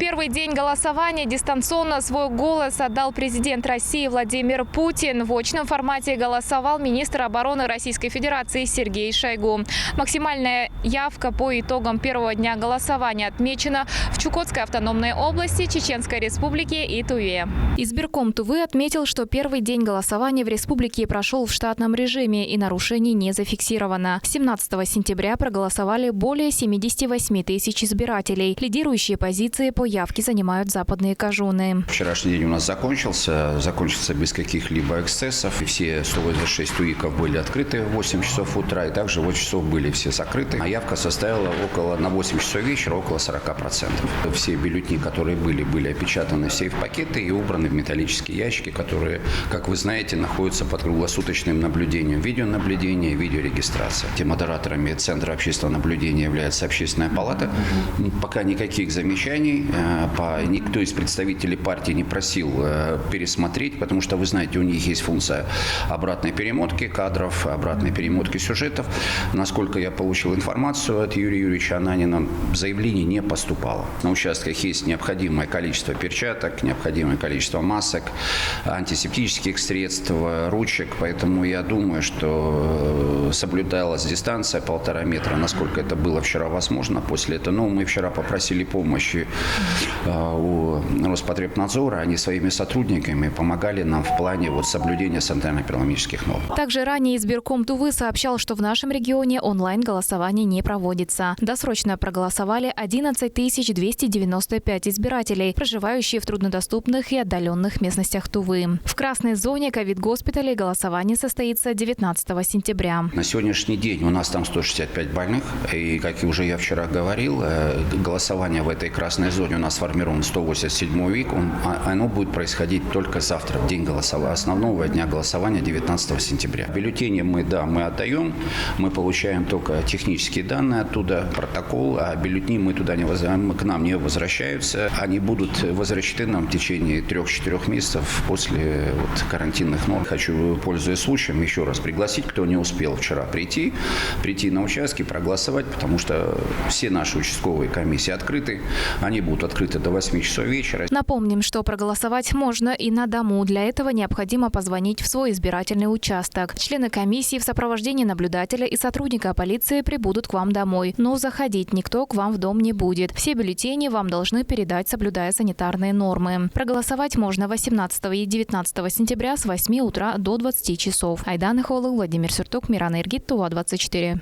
Первый день голосования дистанционно свой голос отдал президент России Владимир Путин. В очном формате голосовал министр обороны Российской Федерации Сергей Шойгу. Максимальная явка по итогам первого дня голосования отмечена в Чукотской автономной области, Чеченской Республике и Туве. Избирком Тувы отметил, что первый день голосования в республике прошел в штатном режиме и нарушений не зафиксировано. 17 сентября проголосовали более 78 тысяч избирателей. Лидирующие позиции по явке занимают западные Кожуны. Вчерашний день у нас закончился без каких-либо эксцессов. И все 186 УИКов были открыты в 8 часов утра, и также в 8 часов были все закрыты. А явка составила на 8 часов вечера около 40%. Все бюллетени, которые были опечатаны в сейф-пакеты и убраны в металлические ящики, которые, как вы знаете, находятся под круглосуточным наблюдением, видеонаблюдение, видеорегистрация. Модераторами Центра общественного наблюдения является Общественная палата. Пока никаких замечаний. Никто из представителей партии не просил пересмотреть, потому что, вы знаете, у них есть функция обратной перемотки кадров, обратной перемотки сюжетов. Насколько я получил информацию от Юрия Юрьевича Ананина, заявлений не поступало. На участках есть необходимое количество перчаток, необходимое количество масок, антисептических средств, ручек. Поэтому я думаю, что соблюдалась дистанция 1,5 метра, насколько это было вчера возможно. После этого, мы вчера попросили помощи у Роспотребнадзора. Они своими сотрудниками помогали нам в плане соблюдения санитарно-эпидемиологических норм. Также ранее избирком Тувы сообщал, что в нашем регионе онлайн-голосование не проводится. Досрочно проголосовали 11 295 избирателей, проживающие в труднодоступных и отдаленных местностях Тувы. В красной зоне ковид-госпиталей голосование состоится 19 сентября. На сегодняшний день у нас там 165 больных. И, как уже я вчера говорил, голосование в этой красной зоне у нас сформирован 187 УИК. Оно будет происходить только завтра, в день основного дня голосования 19 сентября. Бюллетени мы отдаем, мы получаем только технические данные оттуда, протокол, а бюллетени к нам не возвращаются. Они будут возвращены нам в течение 3-4 месяцев после карантинных норм. Хочу, пользуясь случаем, еще раз пригласить, кто не успел вчера прийти на участки, проголосовать, потому что все наши участковые комиссии открыты. Они будут открыты до 8 часов вечера. Напомним, что проголосовать можно и на дому. Для этого необходимо позвонить в свой избирательный участок. Члены комиссии в сопровождении наблюдателя и сотрудника полиции прибудут к вам домой. Но заходить никто к вам в дом не будет. Все бюллетени вам должны передать, соблюдая санитарные нормы. Проголосовать можно 18 и 19 сентября с 8 утра до 20 часов. Айдан Ихолы, Владимир Сюртук, Мирана Иргит, Тува 24.